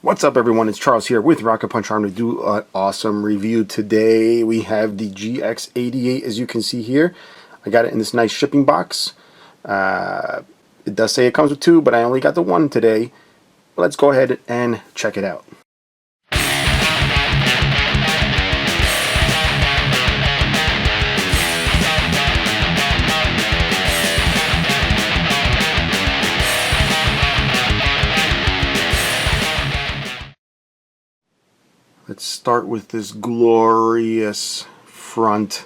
What's up, everyone? It's Charles here with Rocket Punch Arm to do an awesome review. Today we have the GX-88, as you can see here. I got it in this nice shipping box. It does say it comes with two, but I only got the one today. Let's go ahead and check it out. Let's start with this glorious front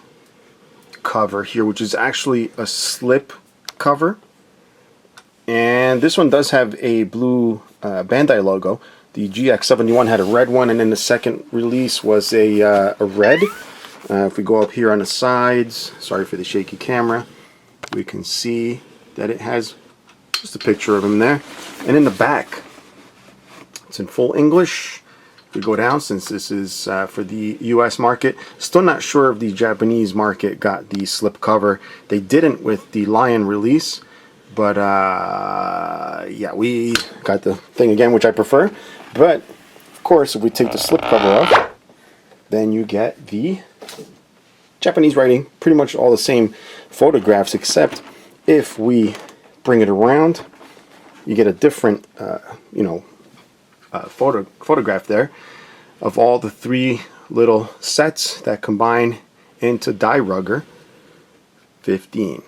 cover here, which is actually a slip cover. And this one does have a blue Bandai logo. The GX-71 had a red one, and then the second release was a red. If we go up here on the sides, sorry for the shaky camera, we can see that it has just a picture of him there. And in the back, it's in full English. We go down, since this is for the US market. Still not sure if the Japanese market got the slip cover. They didn't with the Lion release, but yeah, we got the thing again, which I prefer. But of course, if we take the slip cover off, then you get the Japanese writing, pretty much all the same photographs, except if we bring it around, you get a different photograph there of all the three little sets that combine into Dairugger 15.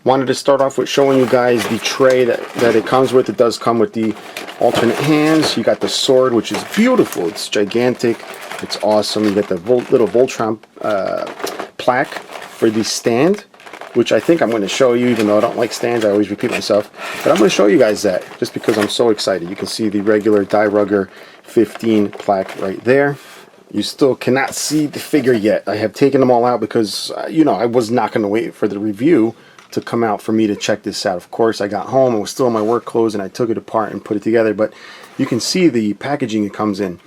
Wanted to start off with showing you guys the tray that it comes with. It does come with the alternate hands. You got the sword, which is beautiful. It's gigantic. It's awesome. You got the little Voltron plaque for the stand, which I think I'm going to show you, even though I don't like stands. I always repeat myself. But I'm going to show you guys that, just because I'm so excited. You can see the regular Dairugger 15 plaque right there. You still cannot see the figure yet. I have taken them all out because, I was not going to wait for the review to come out for me to check this out. Of course, I got home. I was still in my work clothes, and I took it apart and put it together. But you can see the packaging it comes in.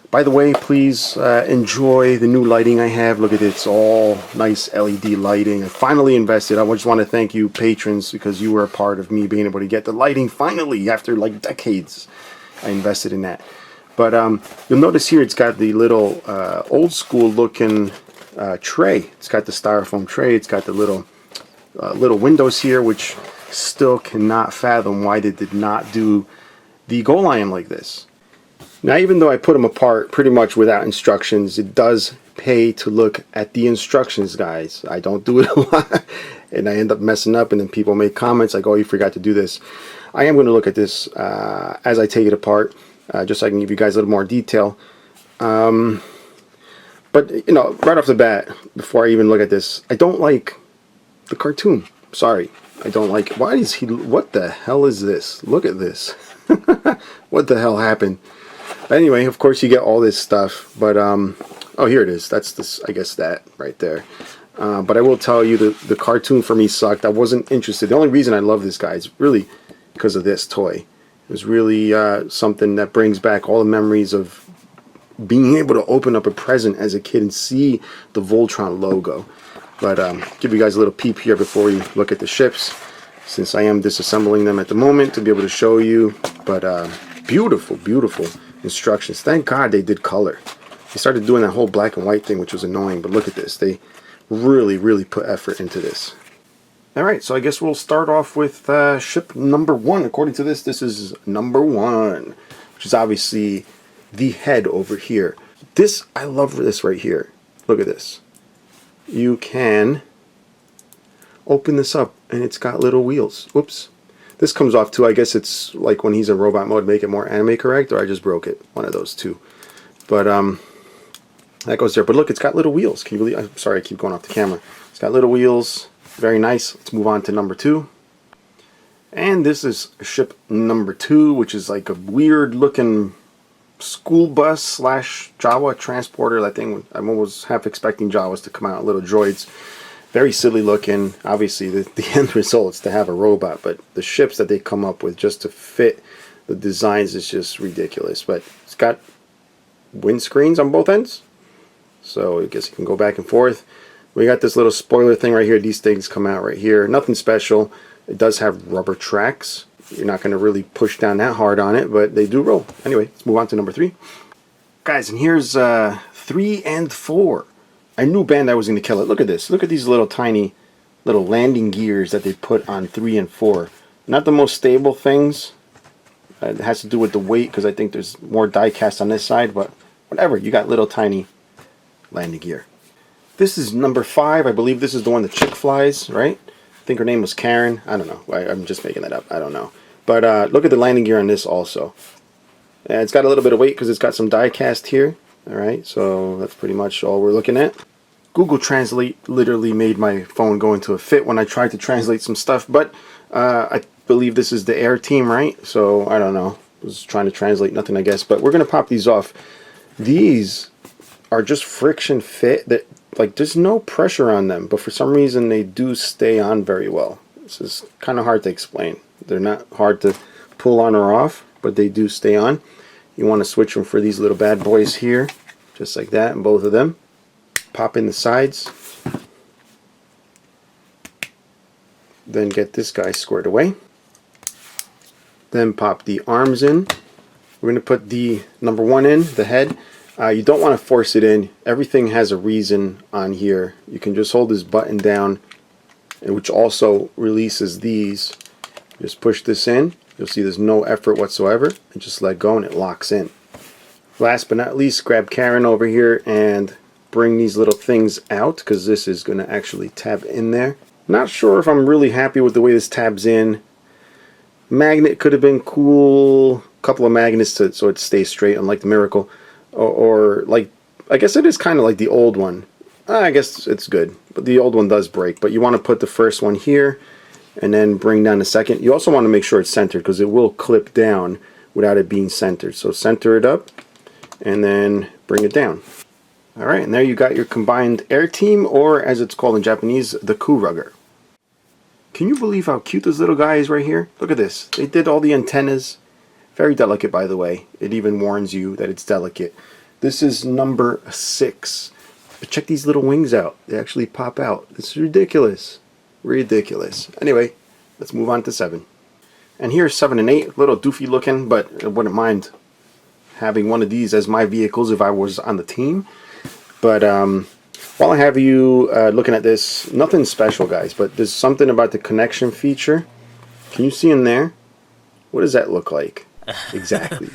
By the way, please enjoy the new lighting I have. Look at it, it's all nice LED lighting. I finally invested. I just want to thank you patrons, because you were a part of me being able to get the lighting finally after like decades. I invested in that. But you'll notice here it's got the little old school looking tray. It's got the styrofoam tray. It's got the little windows here, which still cannot fathom why they did not do the Goal Lion like this. Now, even though I put them apart pretty much without instructions, it does pay to look at the instructions, guys. I don't do it a lot, and I end up messing up, and then people make comments like, oh, you forgot to do this. I am going to look at this as I take it apart, just so I can give you guys a little more detail. But, right off the bat, before I even look at this, I don't like the cartoon. Sorry, I don't like it. Why is he... What the hell is this? Look at this. What the hell happened? Anyway, of course you get all this stuff, but oh, here it is. That's this, I guess, that right there. But I will tell you, the cartoon for me sucked. I wasn't interested. The only reason I love this guy is really because of this toy. It was really something that brings back all the memories of being able to open up a present as a kid and see the Voltron logo. But give you guys a little peep here before we look at the ships, since I am disassembling them at the moment to be able to show you. But beautiful, beautiful instructions. Thank God they did color. They started doing that whole black and white thing, which was annoying, but look at this. They really put effort into this. Alright, so I guess we'll start off with ship number 1. According to this, this is number 1, which is obviously the head over here. This, I love this right here. Look at this. You can open this up, and it's got little wheels. Whoops. This comes off too. I guess it's like when he's in robot mode, make it more anime correct, or I just broke it. One of those two. But that goes there. But look, it's got little wheels. Can you believe? I'm sorry, I keep going off the camera. It's got little wheels. Very nice. Let's move on to number 2. And this is ship number 2, which is like a weird looking school bus slash Jawa transporter. That thing, I'm almost half expecting Jawas to come out, little droids. Very silly looking. Obviously the end result is to have a robot, but the ships that they come up with just to fit the designs is just ridiculous. But it's got windscreens on both ends, so I guess you can go back and forth. We got this little spoiler thing right here. These things come out right here. Nothing special. It does have rubber tracks, you're not going to really push down that hard on it, but they do roll. Anyway, let's move on to number 3. Guys, and here's 3 and 4. I knew Bandai was going to kill it. Look at this. Look at these little tiny little landing gears that they put on 3 and 4. Not the most stable things. It has to do with the weight, because I think there's more die cast on this side, but whatever. You got little tiny landing gear. This is number 5. I believe this is the one the chick flies, right? I think her name was Karen. I don't know. I'm just making that up. I don't know. But look at the landing gear on this also. And it's got a little bit of weight because it's got some die cast here. Alright, so that's pretty much all we're looking at. Google Translate literally made my phone go into a fit when I tried to translate some stuff, but I believe this is the Air team, right? So I don't know. I was trying to translate nothing, I guess, but we're going to pop these off. These are just friction fit. That, like, there's no pressure on them, but for some reason they do stay on very well. This is kind of hard to explain. They're not hard to pull on or off, but they do stay on. You want to switch them for these little bad boys here, just like that, and both of them. Pop in the sides. Then get this guy squared away. Then pop the arms in. We're going to put the number 1 in, the head. You don't want to force it in. Everything has a reason on here. You can just hold this button down, which also releases these. Just push this in. You'll see there's no effort whatsoever, and just let go and it locks in. Last but not least, grab Karen over here and bring these little things out, because this is going to actually tab in there. Not sure if I'm really happy with the way this tabs in. Magnet could have been cool. A couple of magnets so it stays straight, unlike the Miracle. Or like, I guess it is kind of like the old one. I guess it's good, but the old one does break. But you want to put the first one here, and then bring down the second. You also want to make sure it's centered, because it will clip down without it being centered. So center it up and then bring it down. Alright, and there you got your combined Air team, or as it's called in Japanese, the Dairugger. Can you believe how cute this little guy is right here? Look at this. They did all the antennas. Very delicate, by the way. It even warns you that it's delicate. This is number 6. But check these little wings out. They actually pop out. This is ridiculous. Ridiculous. Anyway, let's move on to 7. And here's 7 and 8. A little doofy looking, but I wouldn't mind having one of these as my vehicles if I was on the team. But while I have you looking at this, nothing special, guys, but there's something about the connection feature. Can you see in there? What does that look like? Exactly.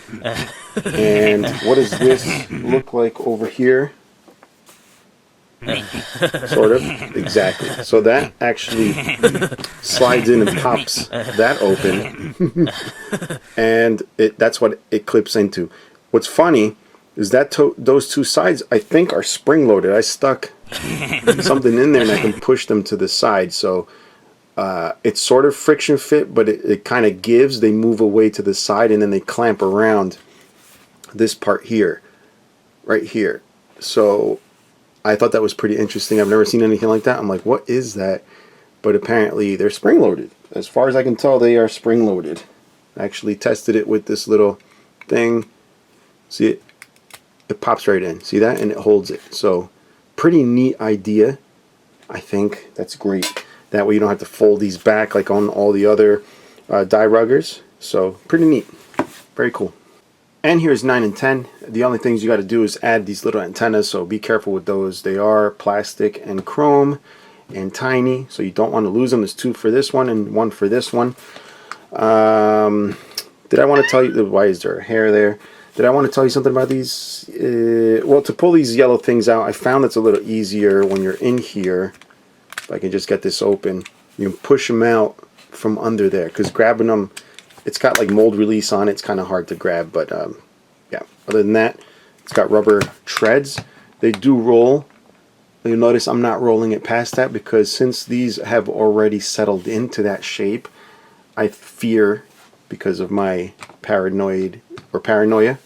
And what does this look like over here? Sort of. Exactly. So that actually slides in and pops that open. And that's what it clips into. What's funny is that those two sides, I think, are spring-loaded. I stuck something in there and I can push them to the side. So it's sort of friction fit, but it kind of gives. They move away to the side and then they clamp around this part here, right here. So I thought that was pretty interesting. I've never seen anything like that. I'm like, what is that? But apparently they're spring-loaded. As far as I can tell, they are spring-loaded. I actually tested it with this little thing. See it? It pops right in. See that? And it holds it. So pretty neat idea. I think that's great. That way you don't have to fold these back like on all the other Dairuggers. So pretty neat. Very cool. And here's 9 and 10. The only things you got to do is add these little antennas, so be careful with those. They are plastic and chrome and tiny, so you don't want to lose them. There's 2 for this one and 1 for this one. Did I want to tell you, why is there a hair there? Did I want to tell you something about these? Well, to pull these yellow things out, I found it's a little easier when you're in here. If I can just get this open, you can push them out from under there, because grabbing them, it's got like mold release on it. It's kind of hard to grab, but yeah. Other than that, it's got rubber treads. They do roll. You'll notice I'm not rolling it past that, because since these have already settled into that shape, I fear, because of my paranoia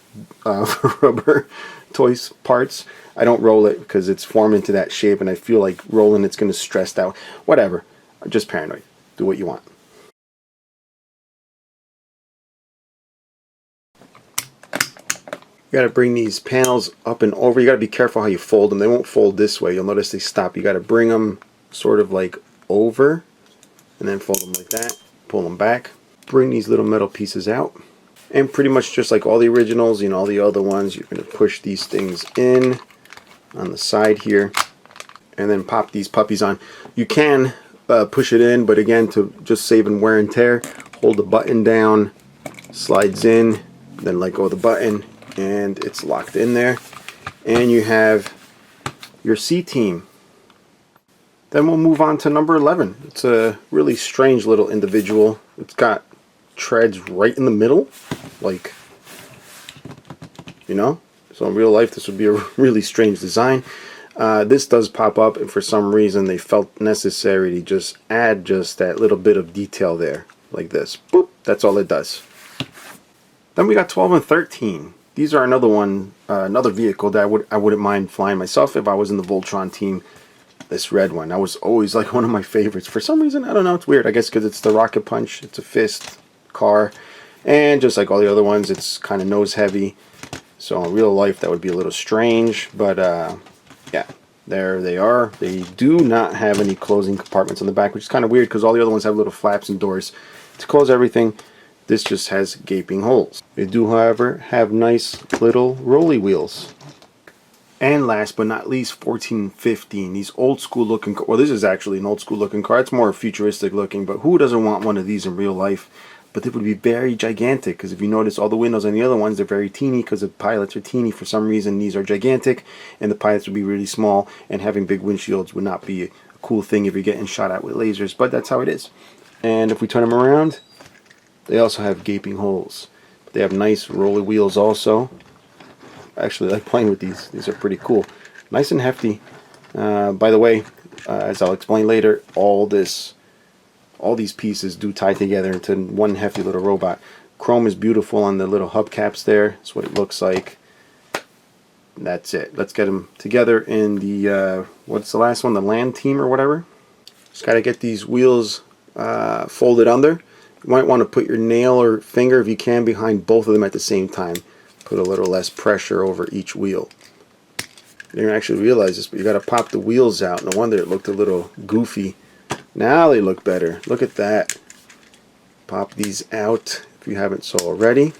for rubber toys parts, I don't roll it because it's formed into that shape, and I feel like rolling it's going to stress out. Whatever. I'm just paranoid. Do what you want. You got to bring these panels up and over. You got to be careful how you fold them. They won't fold this way. You'll notice they stop. You got to bring them sort of like over and then fold them like that. Pull them back. bring these little metal pieces out. And pretty much just like all the originals, you know, all the other ones, you're going to push these things in on the side here and then pop these puppies on. You can push it in, but again, to just saving wear and tear, hold the button down, slides in, then let go of the button, and it's locked in there. And you have your C-Team. Then we'll move on to number 11. It's a really strange little individual. It's got treads right in the middle, like, you know, so in real life this would be a really strange design. This does pop up, and for some reason they felt necessary to just add just that little bit of detail there, like this. Boop, that's all it does. Then we got 12 and 13. These are another one, another vehicle that I wouldn't mind flying myself if I was in the Voltron team. This red one, that was always like one of my favorites. For some reason, I don't know, it's weird. I guess because it's the rocket punch, it's a fist car, and just like all the other ones, it's kind of nose heavy. So in real life, that would be a little strange, but yeah, there they are. They do not have any closing compartments on the back, which is kind of weird because all the other ones have little flaps and doors to close everything. This just has gaping holes. They do, however, have nice little rolly wheels. And last but not least, 14 and 15. These old school looking, well, this is actually an old school looking car. It's more futuristic looking, but who doesn't want one of these in real life? But it would be very gigantic, because if you notice, all the windows on the other ones, they're very teeny because the pilots are teeny. For some reason, these are gigantic, and the pilots would be really small, and having big windshields would not be a cool thing if you're getting shot at with lasers, but that's how it is. And if we turn them around, they also have gaping holes. They have nice rolly wheels also. I actually like playing with these. These are pretty cool. Nice and hefty. By the way, as I'll explain later, all these pieces do tie together into one hefty little robot. Chrome is beautiful on the little hubcaps there. That's what it looks like. That's it. Let's get them together in the, what's the last one? The land team or whatever. Just got to get these wheels folded under. You might want to put your nail or finger, if you can, behind both of them at the same time. Put a little less pressure over each wheel. You didn't actually realize this, but you got to pop the wheels out. No wonder it looked a little goofy. Now they look better. Look at that. Pop these out if you haven't so already.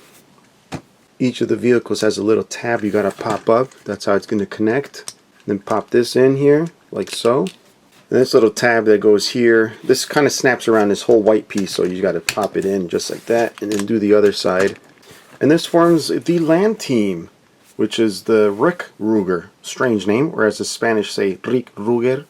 Each of the vehicles has a little tab you got to pop up. That's how it's going to connect. Then pop this in here, like so. And this little tab that goes here, this kind of snaps around this whole white piece, so you got to pop it in just like that, and then do the other side. And this forms the land team, which is the Dairugger. Strange name, whereas the Spanish say Dairugger.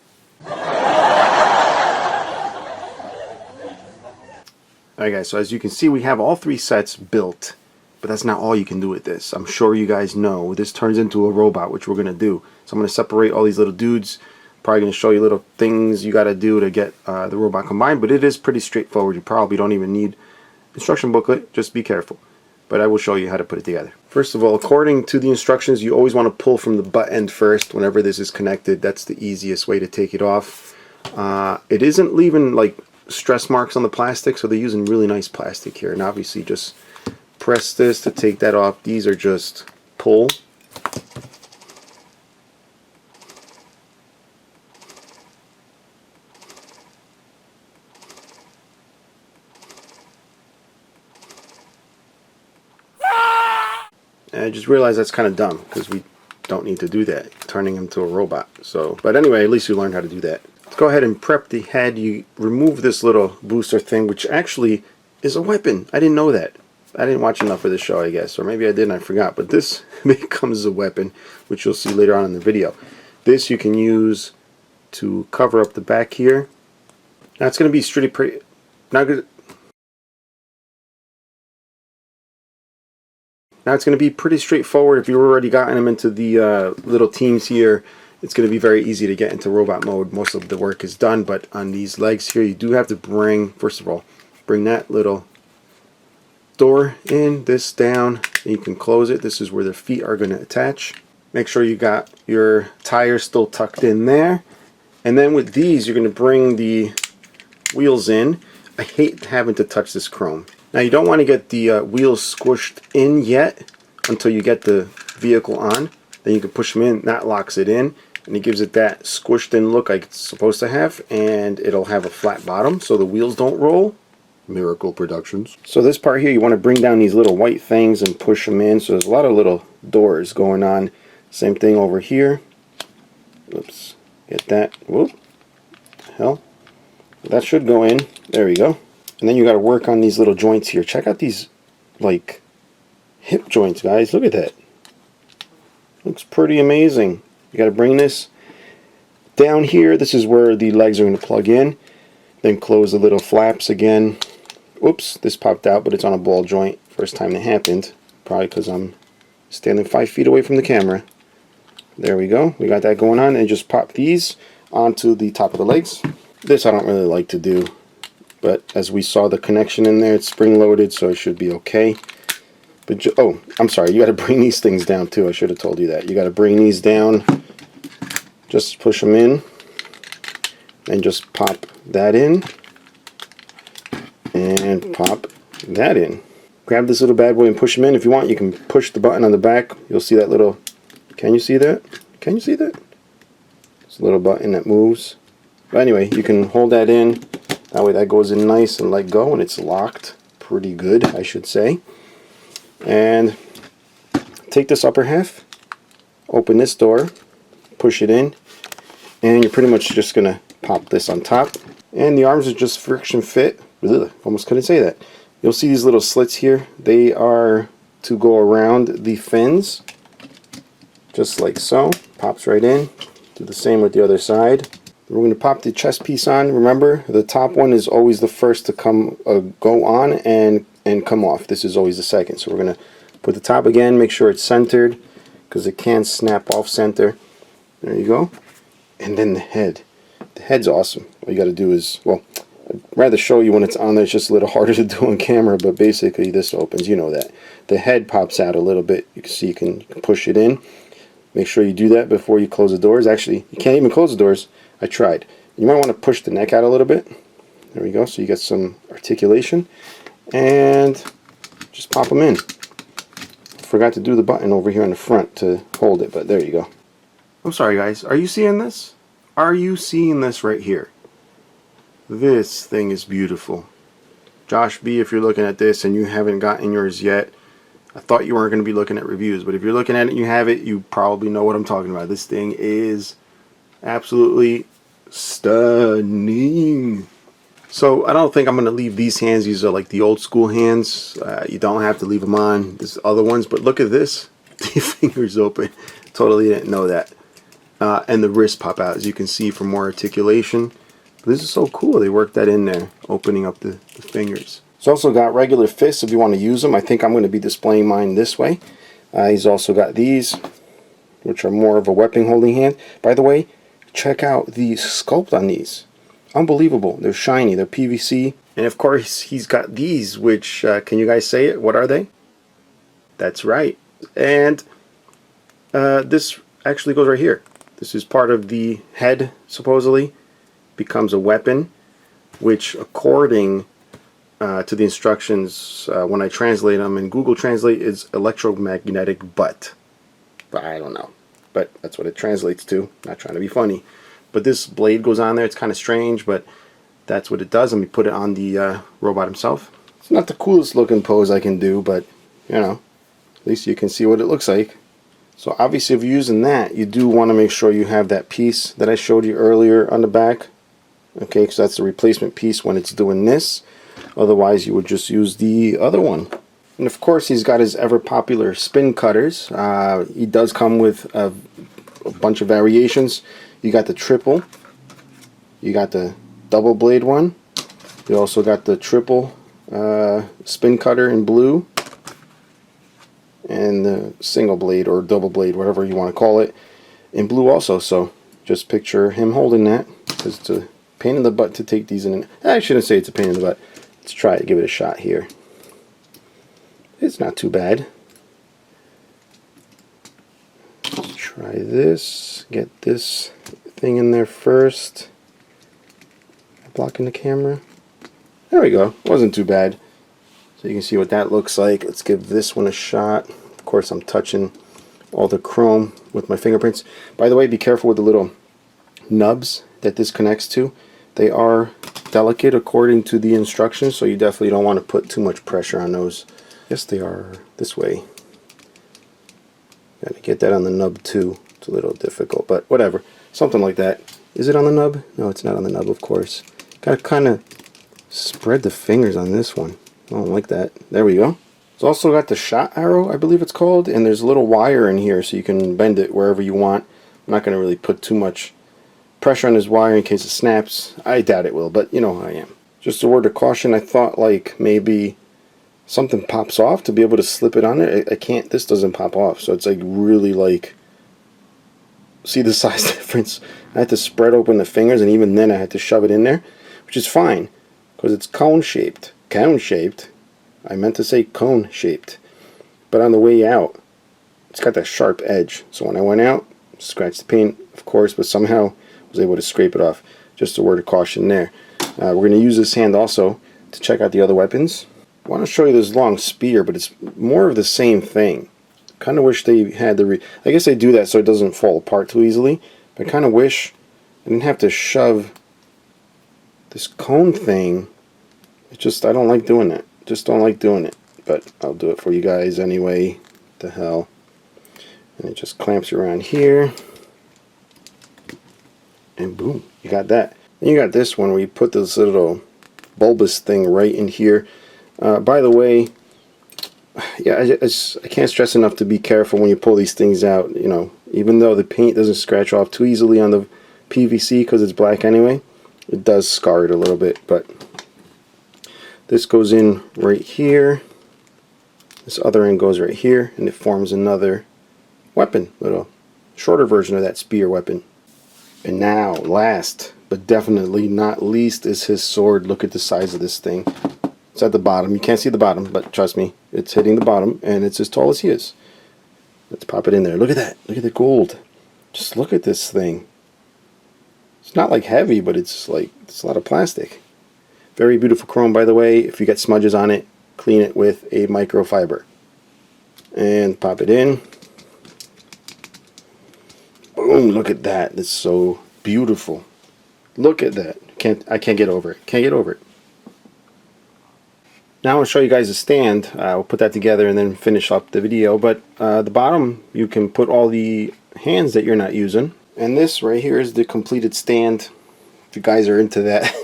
Alright guys, so as you can see, we have all three sets built, but that's not all you can do with this. I'm sure you guys know this turns into a robot, which we're going to do. So I'm going to separate all these little dudes. Probably going to show you little things you got to do to get the robot combined, but it is pretty straightforward. You probably don't even need instruction booklet, just be careful. But I will show you how to put it together. First of all, according to the instructions, you always want to pull from the butt end first whenever this is connected. That's the easiest way to take it off. It isn't leaving like stress marks on the plastic, so they're using really nice plastic here. And obviously just press this to take that off. These are just pull. And I just realized that's kind of dumb because we don't need to do that, turning him to a robot. So, but anyway, at least you learned how to do that. Let's go ahead and prep the head. You remove this little booster thing, which actually is a weapon. I didn't know that. I didn't watch enough of the show, I guess, or maybe I did and I forgot. But this becomes a weapon, which you'll see later on in the video. This you can use to cover up the back here. Now it's going to be pretty. Now it's going to be pretty straightforward. If you've already gotten them into the little teams here, it's going to be very easy to get into robot mode. Most of the work is done, but on these legs here, you do have to bring, first of all, bring that little door in, this down, and you can close it. This is where the feet are going to attach. Make sure you got your tires still tucked in there. And then with these, you're going to bring the wheels in. I hate having to touch this chrome. Now you don't want to get the wheels squished in yet until you get the vehicle on. Then you can push them in. That locks it in, and it gives it that squished in look like it's supposed to have, and it'll have a flat bottom so the wheels don't roll. Miracle Productions. So this part here, you want to bring down these little white things and push them in. So there's a lot of little doors going on. Same thing over here. Oops. Get that. Whoop. Hell. That should go in. There we go. And then you got to work on these little joints here. Check out these, like, hip joints, guys. Look at that. Looks pretty amazing. You got to bring this down here. This is where the legs are going to plug in. Then close the little flaps again. Oops, this popped out, but it's on a ball joint. First time it happened. Probably because I'm standing 5 feet away from the camera. There we go. We got that going on. And just pop these onto the top of the legs. This I don't really like to do. But as we saw the connection in there, it's spring loaded, so it should be okay. But oh, I'm sorry, you got to bring these things down too. I should have told you that. You got to bring these down. Just push them in. And just pop that in. And pop that in. Grab this little bad boy and push them in. If you want, you can push the button on the back. You'll see that little... Can you see that? Can you see that? It's a little button that moves. But anyway, you can hold that in. That way that goes in nice and let go, and it's locked pretty good, I should say. And take this upper half, open this door, push it in, and you're pretty much just going to pop this on top. And the arms are just friction fit. Ugh, almost couldn't say that. You'll see these little slits here. They are to go around the fins, just like so. Pops right in. Do the same with the other side. We're going to pop the chest piece on. Remember, the top one is always the first to come go on and come off. This is always the second. So we're going to put the top again, make sure it's centered, because it can snap off center. There you go. And then the head. The head's awesome. All you got to do is, well, I'd rather show you when it's on there. It's just a little harder to do on camera, but basically this opens. You know that. The head pops out a little bit. You can see you can push it in. Make sure you do that before you close the doors. Actually, you can't even close the doors. I tried. You might want to push the neck out a little bit. There we go. So you get some articulation. And just pop them in. Forgot to do the button over here on the front to hold it, but there you go. I'm sorry, guys. Are you seeing this? Are you seeing this right here? This thing is beautiful. Josh B, if you're looking at this and you haven't gotten yours yet, I thought you weren't going to be looking at reviews, but if you're looking at it and you have it, you probably know what I'm talking about. This thing is absolutely stunning. So I don't think I'm going to leave these hands. These are like the old school hands. You don't have to leave them on. There's other ones, but look at this. The fingers open. Totally didn't know that. And the wrists pop out, as you can see, for more articulation. This is so cool. They worked that in there, opening up the fingers. It's also got regular fists if you want to use them. I think I'm going to be displaying mine this way. He's also got these, which are more of a weapon holding hand. By the way, check out the sculpt on these. Unbelievable. They're shiny. They're PVC. And of course, he's got these, which, can you guys say it? What are they? That's right. And this actually goes right here. This is part of the head, supposedly. Becomes a weapon, which according to the instructions when I translate them in Google Translate is electromagnetic butt. But I don't know. But that's what it translates to. Not trying to be funny. But this blade goes on there. It's kind of strange, but that's what it does. Let me put it on the robot himself. It's not the coolest looking pose I can do, but you know, at least you can see what it looks like. So obviously if you're using that, you do want to make sure you have that piece that I showed you earlier on the back. Okay, because that's the replacement piece when it's doing this. Otherwise you would just use the other one. And of course he's got his ever popular spin cutters. He does come with a bunch of variations. You got the triple, you got the double blade one, you also got the triple spin cutter in blue, and the single blade or double blade, whatever you want to call it, in blue also. So just picture him holding that, because it's a pain in the butt to take these in. I shouldn't say it's a pain in the butt. Let's try to give it a shot here. It's not too bad. Let's try this. Get this thing in there first. Blocking the camera. There we go. Wasn't too bad. So you can see what that looks like. Let's give this one a shot. Of course, I'm touching all the chrome with my fingerprints. By the way, be careful with the little nubs that this connects to. They are delicate according to the instructions, so you definitely don't want to put too much pressure on those. Yes, they are this way. Got to get that on the nub too. It's a little difficult, but whatever. Something like that. Is it on the nub? No, it's not on the nub, of course. Got to kind of spread the fingers on this one. I don't like that. There we go. It's also got the shot arrow, I believe it's called, and there's a little wire in here so you can bend it wherever you want. I'm not going to really put too much pressure on this wire in case it snaps. I doubt it will, but you know how I am. Just a word of caution, I thought like maybe something pops off to be able to slip it on there. I can't, this doesn't pop off, so it's like really like, see the size difference? I had to spread open the fingers, and even then I had to shove it in there, which is fine because it's cone shaped. Cone shaped. I meant to say cone shaped. But on the way out, it's got that sharp edge. So when I went out, scratched the paint, of course, but somehow was able to scrape it off. Just a word of caution there. We're going to use this hand also to check out the other weapons. I want to show you this long spear, but it's more of the same thing. Kind of wish they had the I guess they do that so it doesn't fall apart too easily, but I kind of wish I didn't have to shove this cone thing. It's just, I don't like doing it. Just don't like doing it, but I'll do it for you guys anyway. The hell. And it just clamps around here, and boom, you got that. And you got this one where you put this little bulbous thing right in here. By the way, yeah, I can't stress enough to be careful when you pull these things out. You know, even though the paint doesn't scratch off too easily on the PVC because it's black anyway, it does scar it a little bit. But this goes in right here. This other end goes right here, and it forms another weapon, little shorter version of that spear weapon. And now, last but definitely not least, is his sword. Look at the size of this thing. It's at the bottom. You can't see the bottom, but trust me, it's hitting the bottom, and it's as tall as he is. Let's pop it in there. Look at that. Look at the gold. Just look at this thing. It's not like heavy, but it's like, it's a lot of plastic. Very beautiful chrome, by the way. If you get smudges on it, clean it with a microfiber. And pop it in. Boom, look at that. It's so beautiful. Look at that. I can't get over it. Can't get over it. Now I'll show you guys a stand. We'll put that together and then finish up the video. But the bottom, you can put all the hands that you're not using. And this right here is the completed stand. If you guys are into that.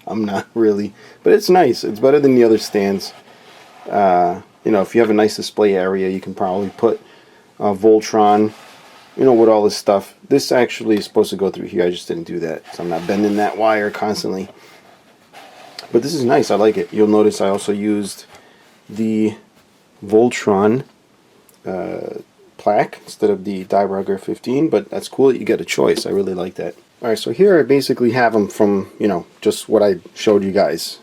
I'm not really, but it's nice. It's better than the other stands. You know, if you have a nice display area, you can probably put Voltron, you know, with all this stuff. This actually is supposed to go through here. I just didn't do that, so I'm not bending that wire constantly. But this is nice. I like it. You'll notice I also used the Voltron plaque instead of the Dairugger 15, but that's cool that you get a choice. I really like that. Alright, so here I basically have them from, you know, just what I showed you guys,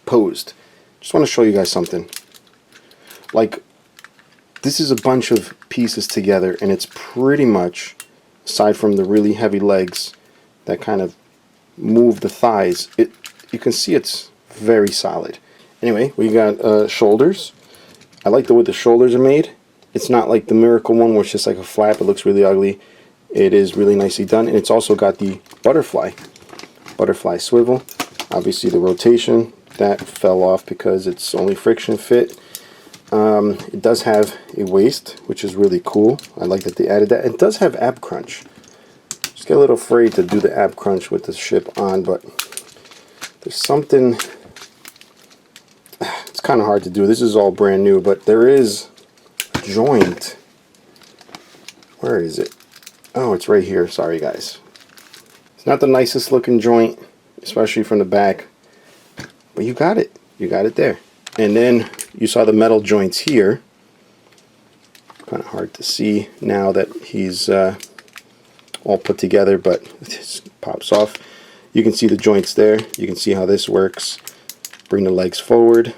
posed. Just want to show you guys something. Like, this is a bunch of pieces together, and it's pretty much, aside from the really heavy legs that kind of move the thighs, you can see it's very solid. Anyway, we got shoulders. I like the way the shoulders are made. It's not like the Miracle one where it's just like a flap. It looks really ugly. It is really nicely done, and it's also got the butterfly swivel. Obviously the rotation, that fell off because it's only friction fit. It does have a waist, which is really cool. I like that they added that. It does have ab crunch. Just get a little afraid to do the ab crunch with the ship on, but there's something, it's kind of hard to do. This is all brand new, but there is a joint. Where is it? Oh, it's right here. Sorry, guys. It's not the nicest looking joint, especially from the back, but you got it. You got it there. And then you saw the metal joints here. Kind of hard to see now that he's all put together, but it just pops off. You can see the joints there. You can see how this works. Bring the legs forward.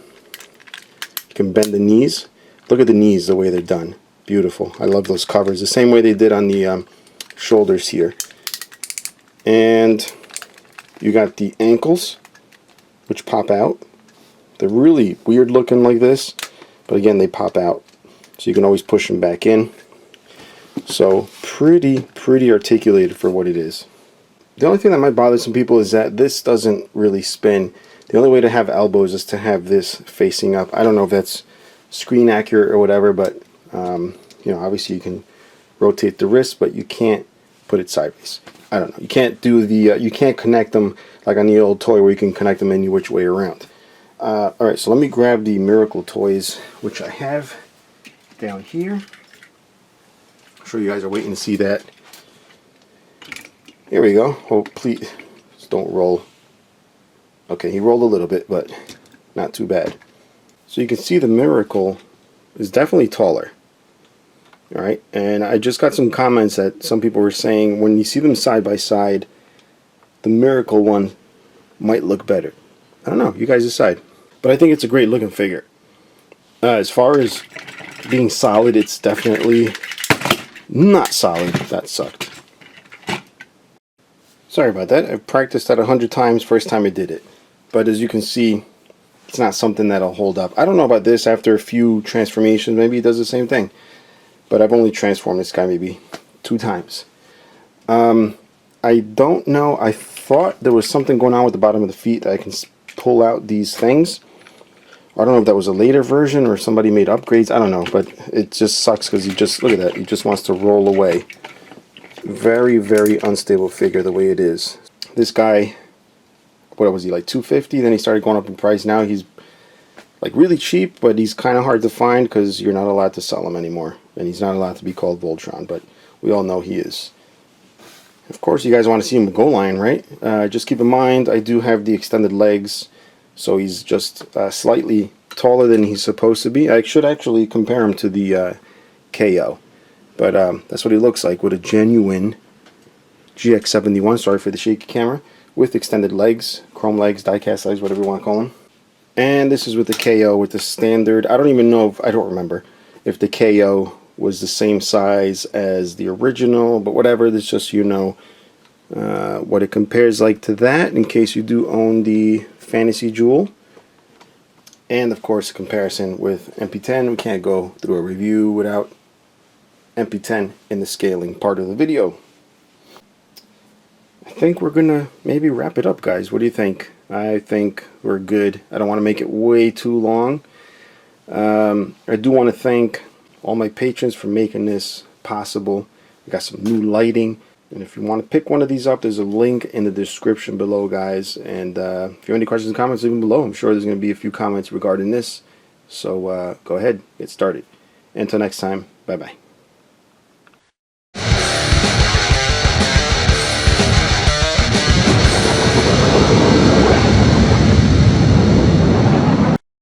You can bend the knees. Look at the knees, the way they're done. Beautiful. I love those covers. The same way they did on the shoulders here. And you got the ankles, which pop out. They're really weird looking like this, but again, they pop out. So you can always push them back in. So pretty articulated for what it is. The only thing that might bother some people is that this doesn't really spin. The only way to have elbows is to have this facing up. I don't know if that's screen accurate or whatever, but you know, obviously you can rotate the wrist, but you can't put it sideways. I don't know. You can't do the you can't connect them like on the old toy where you can connect them any which way around. All right, so let me grab the Miracle toys, which I have down here. I'm sure you guys are waiting to see that. Here we go. Oh, please don't roll. Okay, he rolled a little bit, but not too bad. So you can see the Miracle is definitely taller. All right, and I just got some comments that some people were saying when you see them side by side, the Miracle one might look better. I don't know, you guys decide. But I think it's a great looking figure. As far as being solid, it's definitely not solid. That sucked. Sorry about that. I practiced that 100 times first time I did it. But as you can see, it's not something that'll hold up. I don't know about this. After a few transformations, maybe it does the same thing. But I've only transformed this guy maybe 2 times. I don't know. I thought there was something going on with the bottom of the feet that I can pull out these things. I don't know if that was a later version or somebody made upgrades. I don't know. But it just sucks because he just, look at that. He just wants to roll away. Very, very unstable figure the way it is. This guy, what was he, like $250? Then he started going up in price. Now he's like really cheap, but he's kind of hard to find because you're not allowed to sell him anymore. And he's not allowed to be called Voltron, but we all know he is. Of course, you guys want to see him go line, right? Just keep in mind, I do have the extended legs, so he's just slightly taller than he's supposed to be. I should actually compare him to the KO. But that's what he looks like with a genuine GX-71, sorry for the shaky camera, with extended legs, chrome legs, diecast legs, whatever you want to call them. And this is with the KO with the standard. I don't even know if, I don't remember if the KO was the same size as the original, but whatever, this just so you know what it compares like to that in case you do own the Fantasy Jewel. And of course a comparison with MP10. We can't go through a review without MP10 in the scaling part of the video. I think we're gonna maybe wrap it up, guys. What do you think? I think we're good. I don't want to make it way too long. I do want to thank all my patrons for making this possible. We got some new lighting, and if you want to pick one of these up, there's a link in the description below, guys. And if you have any questions and comments, leave them below. I'm sure there's going to be a few comments regarding this, so go ahead, get started. Until next time, bye bye.